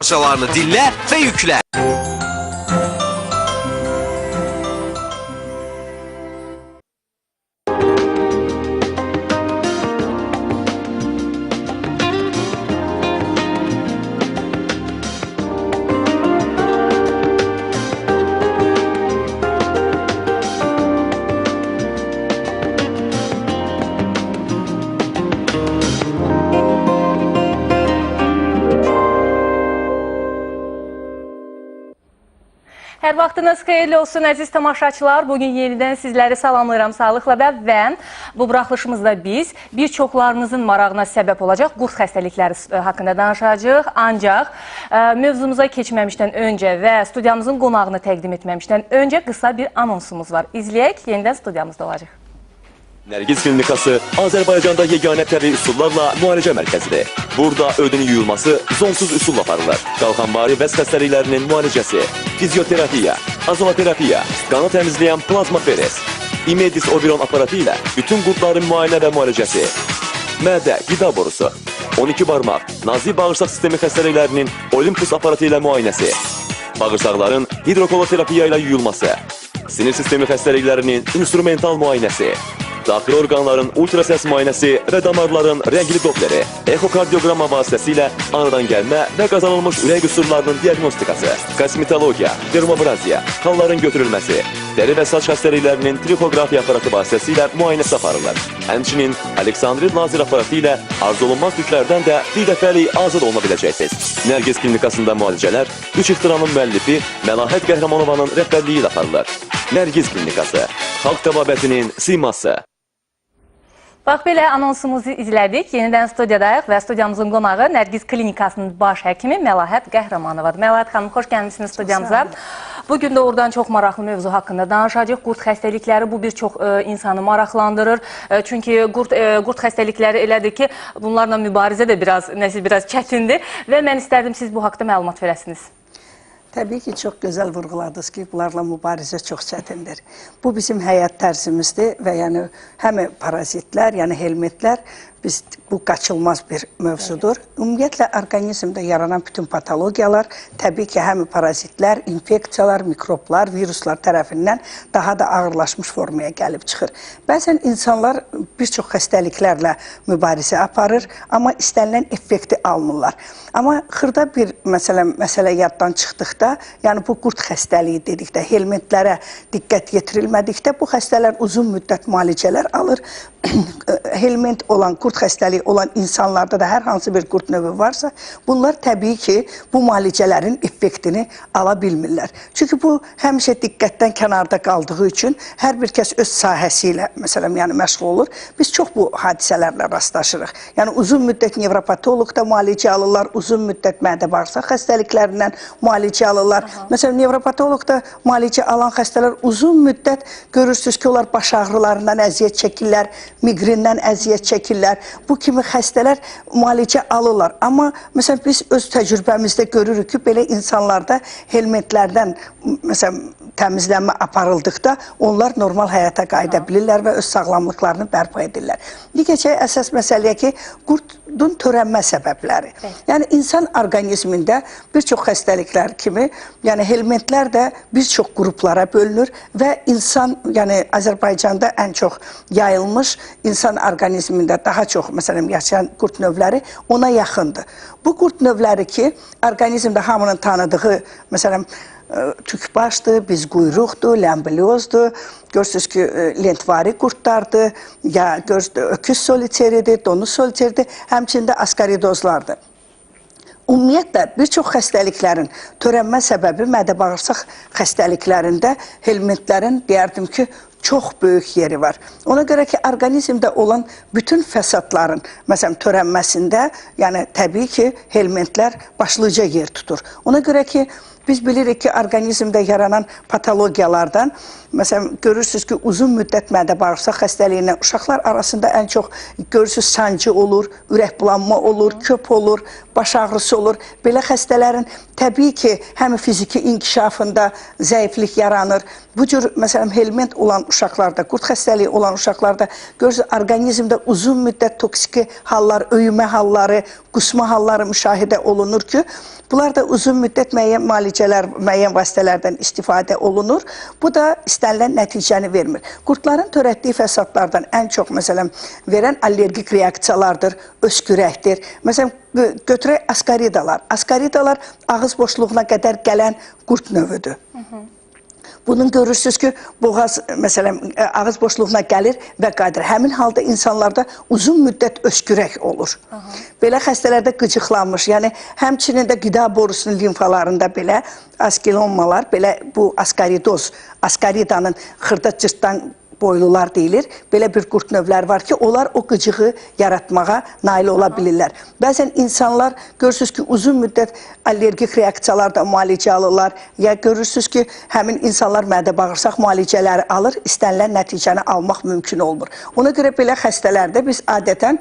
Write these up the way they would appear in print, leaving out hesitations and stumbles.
parçalarını dinlə və yüklə. Hər vaxtınız xeyirli olsun, əziz tamaşaçılar. Bugün yenidən sizləri salamlayıram sağlıqla və bu buraxılışımızda biz bir çoxlarınızın marağına səbəb olacaq qurd xəstəlikləri haqqında danışacağıq. Ancaq mövzumuza keçməmişdən öncə və studiyamızın qonağını təqdim etməmişdən öncə qısa bir anonsumuz var. İzləyək, yenidən studiyamızda olacaq. Nərgiz Klinikası Azərbaycanda yeganə təbii üsullarla müalicə mərkəzidir. Burada ödün yuyulması zonsuz üsulla aparılır. Qalxanvari vəz xəstəliklərinin müalicəsi, fizioterapiya, azoterapiya, qanı təmizləyən plazmaferez, İmedis Oberon aparatı ilə bütün qurdların müayinə və müalicəsi, mədə, qida borusu, 12 barmaq, nazik bağırsaq sistemi xəstəliklərinin Olympus aparatı ilə müayinəsi, bağırsaqların hidrokoloterapiya ilə yuyulması, sinir sistemi xəstəliklərinin instrumental müayinəsi, daxili orqanların ultrasəs müayinəsi və damarların rəngli dopleri, ekokardioqramma vasitəsilə anadan gəlmə və qazanılmış ürək qüsurlarının diagnostikası, kosmetologiya, dermobraziya, halların götürülməsi, dəri və saç xəstəliklərinin tripografiya aparatı vasitəsilə müayinəsi aparılır. Həmçinin Aleksandril lazer aparatı ilə arzulunmaz yüklərdən də bir dəfəlik azad oluna biləcəksiniz. Nərgiz Klinikasında müalicələr 3 ixtiranın müəllifi Məlahət Qəhrəmanovanın rəhbərliyi ilə aparılır. Nərgiz Klinikası, xalq təbabətinin siması. Bax, belə anonsumuzu izlədik. Yenidən studiyadayıq və studiyamızın qonağı Nərgiz Klinikasının baş həkimi Məlahət Qəhrəmanovadır. Məlahət xanım, xoş gəlmişsiniz studiyamıza. Bugün də oradan çox maraqlı mövzu haqqında danışacağıq. Qurd xəstəlikləri bu bir çox insanı maraqlandırır. Çünki qurd xəstəlikləri elədir ki, bunlarla mübarizə də biraz çətindir və mən istərdim siz bu haqda məlumat verəsiniz. Təbii ki, çox gözəl vurğuladınız ki, bunlarla mübarizə çox çətindir. Bu bizim həyat tərzimizdir və yəni həm parazitlər, yəni helmintlər, bu qaçılmaz bir mövzudur. Ümumiyyətlə, orqanizmdə yaranan bütün patologiyalar, təbii ki, həm parazitlər, infeksiyalar, mikroblar, viruslar tərəfindən daha da ağırlaşmış formaya gəlib çıxır. Bəzən insanlar bir çox xəstəliklərlə mübarizə aparır, amma istənilən effekti almırlar. Amma xırda bir məsələ yaddan çıxdıqda, yəni bu qurd xəstəliyi dedikdə, helmintlərə diqqət yetirilmədikdə, bu xəstələr uzun müddət müalicələr alır. Helmint olan, qurd xəstəliyi olan insanlarda da hər hansı bir qurd növü varsa, bunlar təbii ki, bu müalicələrin effektini ala bilmirlər. Çünki bu həmişə diqqətdən kənarda qaldığı üçün hər bir kəs öz sahəsi ilə məşğul olur. Biz çox bu hadisələrlə rastlaşırıq. Yəni uzun müddət nevropatoloqda müalicə alırlar, uzun müddət mədə-bağırsaq xəstəliklərindən müalicə alırlar. Məsələn, nevropatoloqda müalicə alan xəstələr uzun müddət görürsünüz ki, onlar baş ağrılarından əziyyət çəkirlər, miqrindən əziyyət çəkirlər. Bu kimi xəstələr müalicə alırlar. Amma məsələn, biz öz təcrübəmizdə görürük ki, belə insanlarda helmintlərdən təmizlənmə aparıldıqda onlar normal həyata qayıda bilirlər və öz sağlamlıqlarını bərpa edirlər. Digəcək əsas məsələyə ki, qurdun törənmə səbəbləri. Yəni, insan orqanizmində bir çox xəstəliklər kimi, yəni helmintlər də bir çox qruplara bölünür və insan, yəni Azərbaycanda ən çox yayılmış insan orqanizmində daha çox, məsələn, yaşayan qurd növləri ona yaxındır. Bu qurd növləri ki, orqanizmdə hamının tanıdığı, məsələn, tükbaşdır, bizquyruqdur, ləmbliozdur, görürsünüz ki, lentvari qurdlardır, ya öküz soliteridir, donuz soliteridir, həmçində askaridozlardır. Ümumiyyətlə, bir çox xəstəliklərin törənmə səbəbi mədə-bağırsaq xəstəliklərində helmintlərin, deyərdim ki, çox böyük yeri var. Ona görə ki, orqanizmdə olan bütün fəsadların, məsələn, törənməsində, yəni təbii ki, helmintlər başlıca yer tutur. Ona görə ki, Biz bilirik ki, orqanizmdə yaranan patologiyalardan, məsələn, görürsünüz ki, uzun müddət mədə-bağırsaq xəstəliyindən uşaqlar arasında ən çox görürsünüz sancı olur, ürək bulanma olur, köp olur, baş ağrısı olur. Belə xəstələrin təbii ki, həm fiziki inkişafında zəiflik yaranır. Bu cür, məsələn, helmint olan uşaqlarda, qurd xəstəliyi olan uşaqlarda görürsünüz, orqanizmdə uzun müddət toksiki hallar, öyümə halları, qusma halları müşahidə olunur ki, bunlar da uzun müddət müəyyən müalicələr, müəyyən vasitələrdən istifadə olunur. Bu da istənilən nəticəni vermir. Qurdların törətdiyi fəsadlardan ən çox, məsələn, verən allergik reaksiyalardır, öskürəkdir. Məsələn, götürək askaridalar. Askaridalar ağız boşluğuna qədər gələn qurd növüdür. Bunun görürsünüz ki, boğaz, məsələn, ağız boşluğuna gəlir və qadir. Həmin halda insanlarda uzun müddət öskürək olur. Belə xəstələrdə qıcıqlanmış, yəni həmçinin də qida borusunun limfalarında belə askilonmalar, belə bu askaridoz, askaridanın xırda cırtdan boylular deyilir. Belə bir qurd növləri var ki, onlar o qıcığı yaratmağa nail ola bilirlər. Bəzən insanlar görürsünüz ki, uzun müddət allergik reaksiyalarda müalicə alırlar, ya görürsünüz ki, həmin insanlar mədə-bağırsaq müalicələri alır, istənilən nəticəni almaq mümkün olmur. Ona görə belə xəstələrdə biz adətən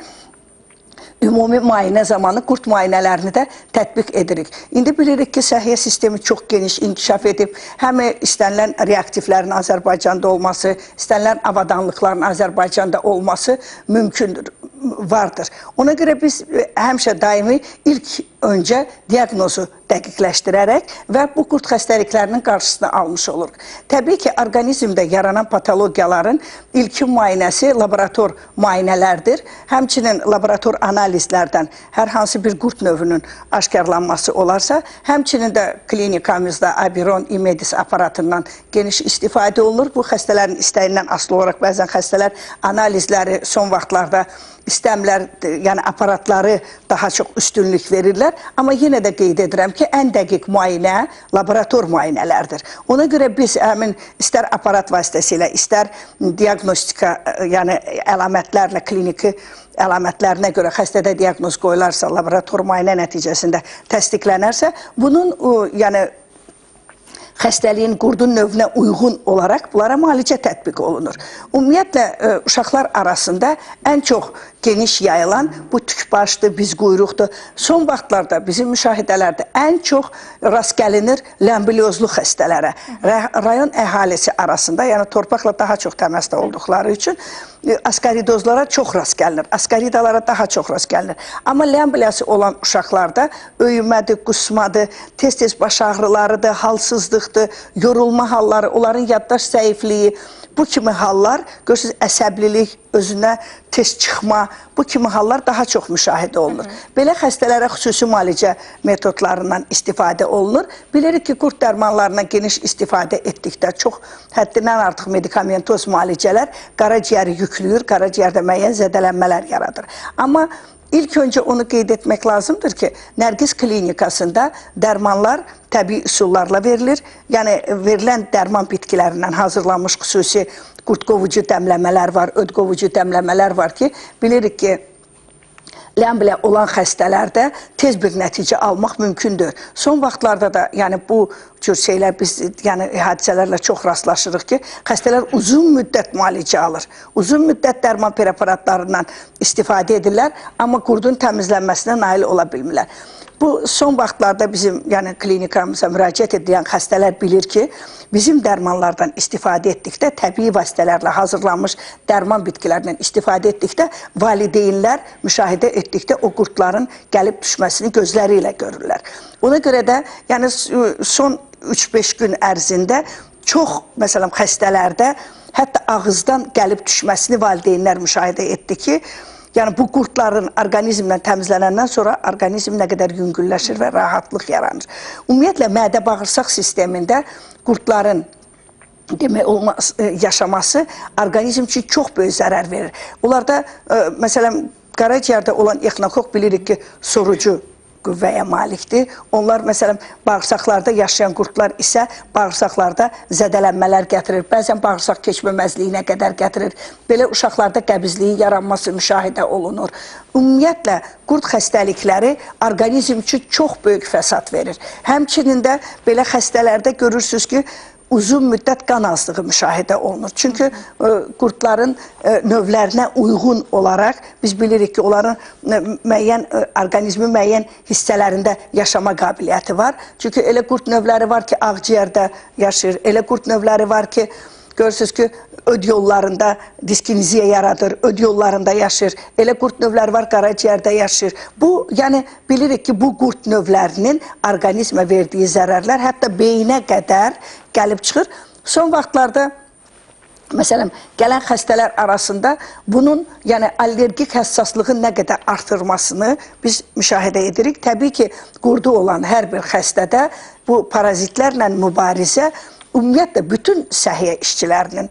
ümumi müayinə zamanı qurd müayinələrini də tətbiq edirik. İndi bilirik ki, səhiyyə sistemi çox geniş inkişaf edib, həm istənilən reaktivlərin Azərbaycanda olması, istənilən avadanlıqların Azərbaycanda olması mümkündür, vardır. Ona görə biz həmişə daimi ilk öncə diaqnozu dəqiqləşdirərək və bu qurd xəstəliklərinin qarşısını almış oluruq. Təbii ki, orqanizmdə yaranan patologiyaların ilkin müayinəsi laborator müayinələrdir. Həmçinin laborator analizlərdən hər hansı bir qurd növünün aşkarlanması olarsa, həmçinin də klinikamızda Abiron İmedis aparatından geniş istifadə olunur. Bu xəstələrin istəyindən asılı olaraq bəzən xəstələr analizləri son vaxtlarda istəmlər, yəni aparatları daha çox üstünlük verirlər. Amma yenə də qeyd edirəm ki, ən dəqiq müayinə laborator müayinələrdir. Ona görə biz həmin istər aparat vasitəsilə, istər diaqnostika, yəni əlamətlərlə, kliniki əlamətlərinə görə xəstədə diaqnoz qoyularsa, laborator müayinə nəticəsində təsdiqlənərsə, bunun yəni xəstəliyin qurdun növünə uyğun olaraq bunlara müalicə tətbiq olunur. Ümumiyyətlə, uşaqlar arasında ən çox geniş yayılan bu tükbaşdır, biz quyruqdur. Son vaxtlarda bizim müşahidələrdə ən çox rast gəlinir ləmbiliozlu xəstələrə. Rayon əhalisi arasında, yəni torpaqla daha çox təmasda olduqları üçün askaridozlara çox rast gəlinir, askaridalara daha çox rast gəlinir. Amma ləmbiliyası olan uşaqlarda öyümədir, qusmadır, tez-tez baş ağrılarıdır, halsızlıqdır, yorulma halları, onların yaddaş zəifliyi, bu kimi hallar, görürsünüz, əsəblilik, özünə tez çıxma, bu kimi hallar daha çox müşahidə olunur. Belə xəstələrə xüsusi müalicə metodlarından istifadə olunur. Bilirik ki, qurd dərmanlarına geniş istifadə etdikdə çox həddindən artıq medikamentoz müalicələr qaraciyəri yüklüyür, qaraciyərdə müəyyən zədələnmələr yaradır. Amma İlk öncə onu qeyd etmək lazımdır ki, Nərgiz klinikasında dərmanlar təbii üsullarla verilir. Yəni, verilən dərman bitkilərindən hazırlanmış xüsusi qurd qovucu dəmləmələr var, öd qovucu dəmləmələr var ki, bilirik ki, ləmbilə olan xəstələrdə tez bir nəticə almaq mümkündür. Son vaxtlarda da, yəni bu cür şeylər, biz yəni hadisələrlə çox rastlaşırıq ki, xəstələr uzun müddət müalicə alır. Uzun müddət dərman preparatlarından istifadə edirlər, amma qurdun təmizlənməsinə nail ola bilmirlər. Bu son vaxtlarda bizim yəni klinikamıza müraciət edən xəstələr bilir ki, bizim dərmanlardan istifadə etdikdə, təbii vasitələrlə hazırlanmış dərman bitkilərindən istifadə etdikdə, valideynlər müşahidə etdikdə o qurdların gəlib düşməsini gözləri ilə görürlər. Ona görə də yəni son 3-5 gün ərzində çox, məsələn, xəstələrdə hətta ağızdan gəlib düşməsini valideynlər müşahidə etdi ki, yəni bu qurdların orqanizmdən təmizlənəndən sonra orqanizm nə qədər yüngülləşir və rahatlıq yaranır. Ümumiyyətlə, mədə-bağırsaq sistemində qurdların yaşaması orqanizm üçün çox böyük zərər verir. Onlarda, məsələn, qaraciyərdə olan exnokok bilirik ki, sorucu qüvvəyə malikdir. Onlar, məsələn, bağırsaqlarda yaşayan qurdlar isə bağırsaqlarda zədələnmələr gətirir. Bəzən bağırsaq keçməməzliyinə qədər gətirir. Belə uşaqlarda qəbizliyin yaranması müşahidə olunur. Ümumiyyətlə, qurd xəstəlikləri orqanizm üçün çox böyük fəsad verir. Həmçinin də belə xəstələrdə görürsünüz ki, uzun müddət qan azlığı müşahidə olunur. Çünki qurdların növlərinə uyğun olaraq biz bilirik ki, onların müəyyən orqanizmin müəyyən hissələrində yaşama qabiliyyəti var. Çünki elə qurd növləri var ki, ağciyərdə yaşayır. Elə qurd növləri var ki, görürsünüz ki, öd yollarında diskiniziya yaradır, öd yollarında yaşayır. Elə qurd növləri var, qaraciyərdə yaşayır. Bu, yəni bilirik ki, bu qurd növlərinin orqanizmə verdiyi zərərlər hətta beyinə qədər gəlib çıxır. Son vaxtlarda, məsələn, gələn xəstələr arasında bunun, yəni allergik həssaslığın nə qədər artırmasını biz müşahidə edirik. Təbii ki, qurdu olan hər bir xəstədə bu parazitlərlə mübarizə ümumiyyətlə bütün səhiyyə işçilərinin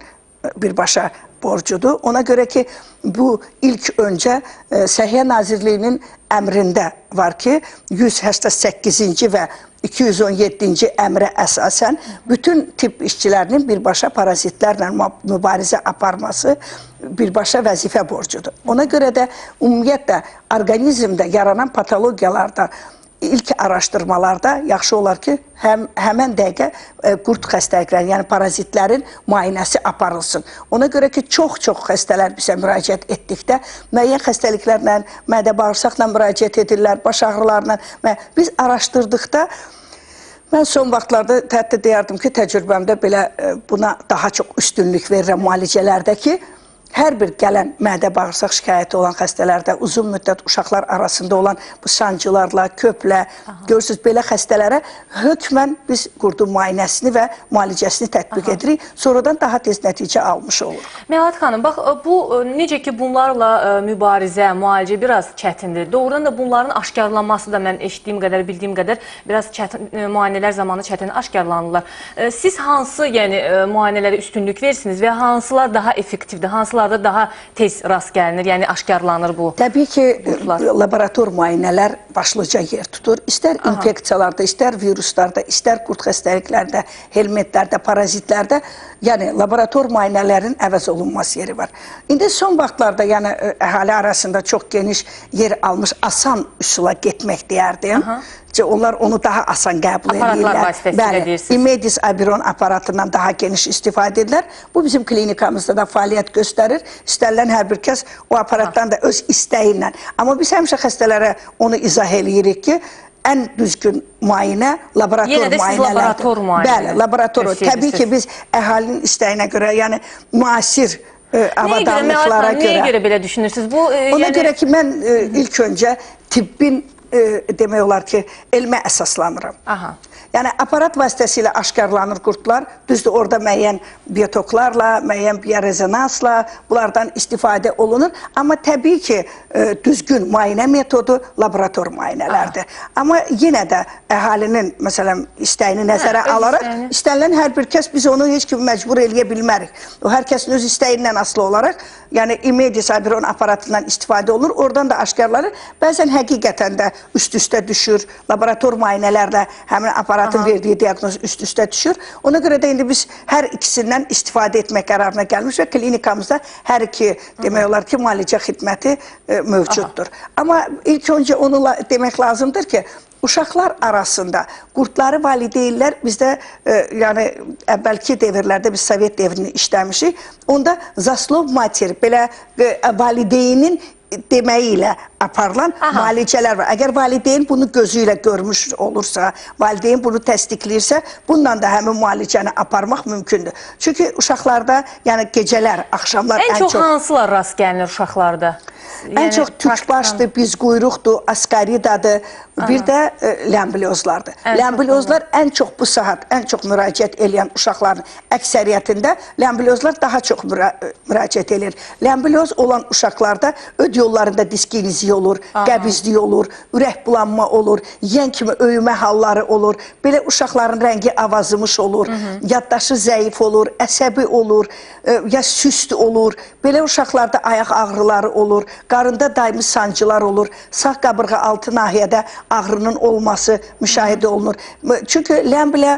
birbaşa borcudur. Ona görə ki, bu ilk öncə Səhiyyə Nazirliyinin əmrində var ki, 188-ci və 217-ci əmrə əsasən bütün tibb işçilərinin birbaşa parazitlərlə mübarizə aparması birbaşa vəzifə borcudur. Ona görə də ümumiyyətlə orqanizmdə yaranan patologiyalarda İlk araşdırmalarda yaxşı olar ki, həmən dəqiqə qurd xəstəlikləri, yəni parazitlərin müayinəsi aparılsın. Ona görə ki, çox-çox xəstələr bizə müraciət etdikdə, müəyyən xəstəliklərlə, mədə-bağırsaqla müraciət edirlər, baş ağrılarla. Biz araşdırdıqda, mən son vaxtlarda hətta deyərdim ki, təcrübəmdə belə buna daha çox üstünlük verirəm müalicələrdə ki, hər bir gələn mədə-bağırsaq şikayəti olan xəstələrdə uzun müddət uşaqlar arasında olan bu sancılarla, köplə, görürsünüz, belə xəstələrə hökmən biz qurdun müayinəsini və müalicəsini tətbiq edirik. Sonradan daha tez nəticə almış oluruq. Məlahət xanım, bax, bu necə ki bunlarla mübarizə, müalicə biraz çətindir. Doğrudan da bunların aşkarlanması da mən eşitdiyim qədər, bildiyim qədər biraz çətin, müayinələr zamanı çətin aşkarlanırlar. Siz hansı müayinələrə üstünlük versiniz və hansılar daha effektivdir, hansılar daha tez rast gəlinir, yəni aşkarlanır bu? Təbii ki, laborator müayinələr başlıca yer tutur. İstər infeksiyalarda, istər viruslarda, istər qurd xəstəliklərdə, helmetlərdə, parazitlərdə, yəni laborator müayinələrin əvəz olunmaz yeri var. İndi son vaxtlarda, yəni əhali arasında çox geniş yer almış asan üsula getmək deyərdim. Onlar onu daha asan qəbul edirlər. Aparatlar vasitəsilə deyirsiniz. İmedis Abiron aparatından daha geniş istifadə edirlər. Bu bizim klinikamızda da fəaliyyət göstərir. İstənilən hər bir kəs o aparatdan da öz istəyi ilə. Amma biz həmişə xəstələrə onu izah eləyirik ki, ən düzgün müayinə laborator müayinələrdir. Yenə də siz laborator müayinə. Bəli, laborator. Təbii ki, biz əhalinin istəyinə görə, yəni müasir avadanlıqlara görə. Nəyə görə belə düşünürsünüz? Ona görə ki, mən ilk öncə tibbin demək olar ki, elmə əsaslanıram. Yəni, aparat vasitəsilə aşkarlanır qurdlar. Düzdür, orada müəyyən biotoklarla, müəyyən biorezonansla bunlardan istifadə olunur. Amma təbii ki, düzgün müayinə metodu laborator müayinələrdir. Amma yenə də əhalinin, məsələn, istəyini nəzərə alaraq, istənilən hər bir kəs, biz onu heç kimi məcbur eləyə bilmərik. O, hər kəsin öz istəyindən asılı olaraq, yəni İmedis Abiron aparatından istifadə olunur, oradan da aşkarlanır. Bəzən həqiqətən də üst-üstə düşür, laborator müayinələrlə həmin aparatın verdiyi diaqnoz üst-üstə düşür. Ona görə də indi biz hər ikisindən istifadə etmək qərarına gəlmiş və klinikamızda hər iki, demək olar ki, müalicə xidməti mövcuddur. Amma ilk öncə onu demək lazımdır ki, uşaqlar arasında qurdları valideynlər bizdə, yəni əvvəlki devirlərdə biz Sovet devrini işləmişik, onda zaslov mater, belə valideynin deməyi ilə aparılan müalicələr var. Əgər valideyn bunu gözü ilə görmüş olursa, valideyn bunu təsdiqləyirsə, bununla da həmin müalicəni aparmaq mümkündür. Çünki uşaqlarda, yəni gecələr, axşamlar ən çox hansılar rast gəlinir uşaqlarda? Ən çox tükbaşdır, biz quyruqdur, askaridadır, bir də ləmbliozlardır. Ləmbliozlar ən çox bu saat, ən çox müraciət edən uşaqların əksəriyyətində ləmbliozlar daha çox müraciət edir. Ləmblioz olan uşaqlarda öd yollarında diskiniziya olur, qəbizlik olur, ürək bulanma olur, yiyən kimi öyümə halları olur. Belə uşaqların rəngi avazımış olur, yaddaşı zəif olur, əsəbi olur, ya süst olur. Belə uşaqlarda ayaq ağrıları olur, qarında daimi sancılar olur, sağ qabırğa altı nahiyədə ağrının olması müşahidə olunur. Çünki ləmbilə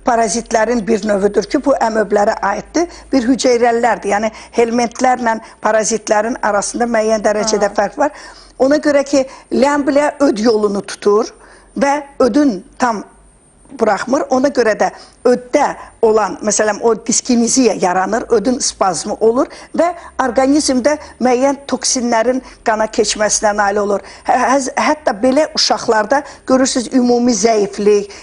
parazitlərin bir növüdür ki, bu əmöblərə aiddir. Bir hüceyrəlilərdir. Yəni helmintlərlə parazitlərin arasında müəyyən dərəcədə fərq var. Ona görə ki, ləmbilə öd yolunu tutur və ödün tam buraxmır. Ona görə də öddə olan, məsələn, o diskiniziya yaranır, ödün spazmı olur və orqanizmdə müəyyən toksinlərin qana keçməsinə nail olur. Hətta belə uşaqlarda görürsünüz ümumi zəiflik,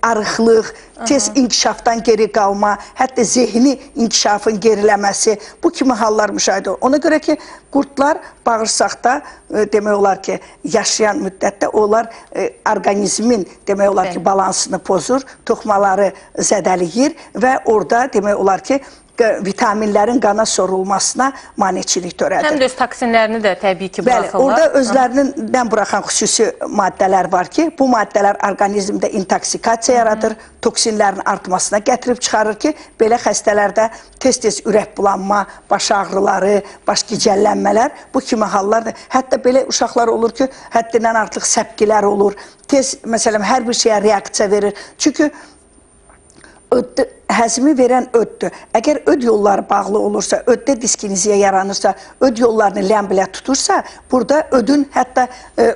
arıqlıq, tez inkişafdan geri qalma, hətta zehni inkişafın geriləməsi, bu kimi hallar müşahidə olur. Ona görə ki, qurdlar bağırsaqda demək olar ki, yaşayan müddətdə onlar orqanizmin demək olar ki, balansını pozur, toxumaları zədəliyir və orada demək olar ki, vitaminlərin qana sorulmasına maneçilik törədir. Həm də öz toksinlərini də təbii ki, buraxırlar. Bəli, orada özlərindən buraxan xüsusi maddələr var ki, bu maddələr orqanizmdə intoksikasiya yaradır, toksinlərin artmasına gətirib çıxarır ki, belə xəstələrdə tez-tez ürək bulanma, baş ağrıları, baş gicəllənmələr, bu kimi hallardır. Hətta belə uşaqlar olur ki, həddindən artıq səpkilər olur, tez, məsələn, hər bir şeyə reaksiya verir. Çünki həzmi verən öddür. Əgər öd yolları bağlı olursa, öddə diskiniziya yaranırsa, öd yollarını ləmbilə tutursa, burada ödün hətta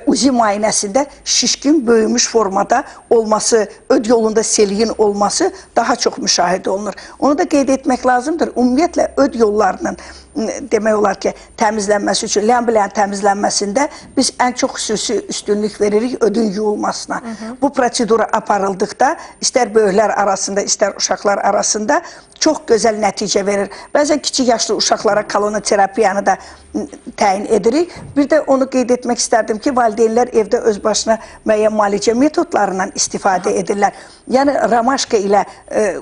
uzi müayinəsində şişkin, böyümüş formada olması, öd yolunda seliyin olması daha çox müşahidə olunur. Onu da qeyd etmək lazımdır. Ümumiyyətlə, öd yollarının demək olar ki, təmizlənməsi üçün, ləmbilərin təmizlənməsində biz ən çox xüsusi üstünlük veririk ödün yuyulmasına. Bu prosedura aparıldıqda, istər böyüklər arasında, istər uşaqlar arasında çox gözəl nəticə verir. Bəzən kiçik yaşlı uşaqlara kolonoterapiyanı da təyin edirik. Bir də onu qeyd etmək istərdim ki, valideynlər evdə öz başına müəyyən müalicə metodlarından istifadə edirlər. Yəni, ramaşka ilə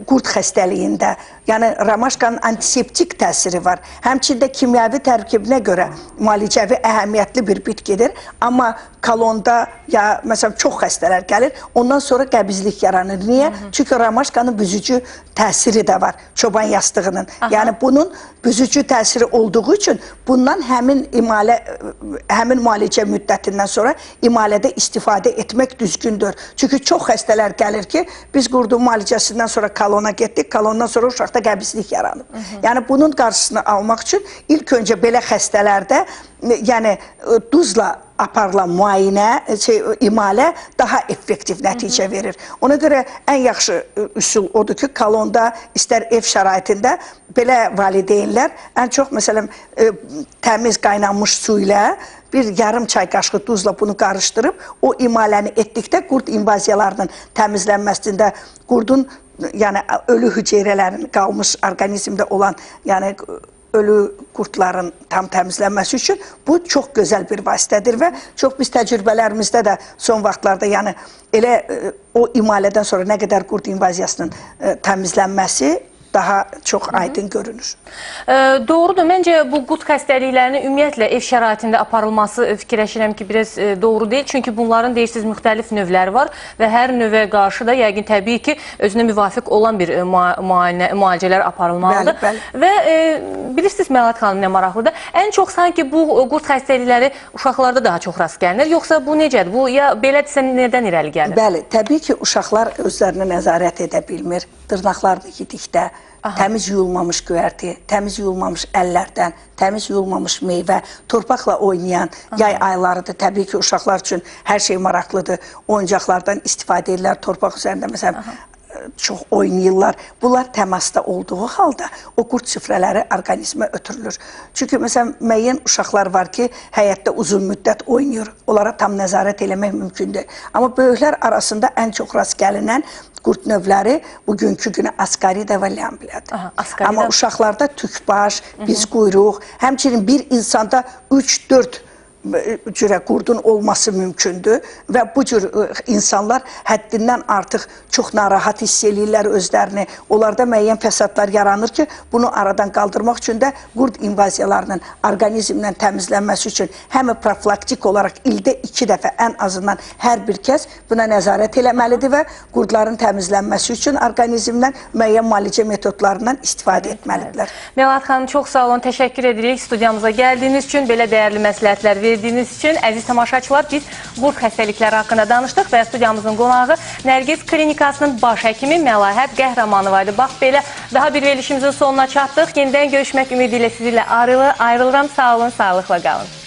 qurd xəstəliyində, yəni ramaşkanın antiseptik təsiri var. Həmçində kimyəvi tərkibinə görə müalicəvi əhəmiyyətli bir bitkidir. Amma kolonda ya məsələn çox xəstələr gəlir, ondan sonra qəbizlik yaranır. Niyə? Çünki ramaşkanın büzücü təsiri də var, çoban yastığının. Yəni bunun büzücü təsiri olduğu üçün bundan həmin müalicə müddətindən sonra imalədə istifadə etmək düzgündür. Çünki çox xəstələr gəlir ki, biz qurdun müalicəsindən sonra kolona getdik, kolondan sonra uşaqda qəbizlik yaranıb. Yəni bunun qarşısını almaq üçün ilk öncə belə xəstələrdə yəni duzla aparılan imalə daha effektiv nəticə verir. Ona görə ən yaxşı üsul odur ki, kolonda, istər ev şəraitində belə valideynlər ən çox, məsələn, təmiz qaynanmış su ilə bir yarım çay qaşığı duzla bunu qarışdırıb, o imaləni etdikdə qurd invaziyalarının təmizlənməsində qurdun, yəni ölü hüceyrələrin qalmış orqanizmdə olan, yəni ölü qurdların tam təmizlənməsi üçün bu çox gözəl bir vasitədir və çox biz təcrübələrimizdə də son vaxtlarda, yəni elə o imalədən sonra nə qədər qurd invaziyasının təmizlənməsi daha çox aydın görünür. Doğrudur. Məncə bu qurd xəstəliklərinin ümumiyyətlə ev şəraitində aparılması fikirləşirəm ki, biraz doğru deyil. Çünki bunların deyirsiniz müxtəlif növləri var və hər növə qarşı da yəqin təbii ki, özünə müvafiq olan bir müalicələr aparılmalıdır. Və bilirsiniz Məlahət xanım nə maraqlıdır? Ən çox sanki bu qurd xəstəlikləri uşaqlarda daha çox rast gəlinir. Yoxsa bu necədir? Bu ya belədirsə nədən irəli gəlir? Bəli, təbii ki, uşaqlar özlərini nəzarət edə bilmir. Dırnaqlarını yedikdə, təmiz yuyulmamış göyərti, təmiz yuyulmamış əllərdən, təmiz yuyulmamış meyvə, torpaqla oynayan yay aylarıdır. Təbii ki, uşaqlar üçün hər şey maraqlıdır. Oyuncaqlardan istifadə edirlər, torpaq üzərində məsələn çox oynayırlar. Bunlar təmasda olduğu halda o qurd süfrələri orqanizmə ötürülür. Çünki məsələn müəyyən uşaqlar var ki, həyətdə uzun müddət oynayır. Onlara tam nəzarət eləmək mümkündür. Amma böyüklər arasında ən çox rast gəlinən qurd növləri bugünkü günü askarida və ləmbilədir. Amma uşaqlarda tükbaş, biz quyruq, həmçinin bir insanda 3-4 cürə qurdun olması mümkündür və bu cür insanlar həddindən artıq çox narahat hiss eləyirlər özlərini. Onlarda müəyyən fəsadlar yaranır ki, bunu aradan qaldırmaq üçün də qurd invaziyalarının orqanizmdən təmizlənməsi üçün həm profilaktik olaraq ildə 2 dəfə ən azından hər bir kəs buna nəzarət eləməlidir və qurdların təmizlənməsi üçün orqanizmdən müəyyən müalicə metodlarından istifadə etməlidirlər. Məlahət xanım, çox sağ olun, təşəkkür edirik studiyamıza gəldiyiniz üçün, belə dəyərli məsləhətlər verdiniz. verdiyiniz üçün. Əziz tamaşaçılar, biz qurd xəstəlikləri haqqında danışdıq və studiyamızın qonağı Nərgiz Klinikasının baş həkimi Məlahət Qəhrəmanova idi. Bax, belə daha bir verilişimizin sonuna çatdıq. Yenidən görüşmək ümidi ilə sizinlə ayrılıram. Sağ olun, sağlıqla qalın.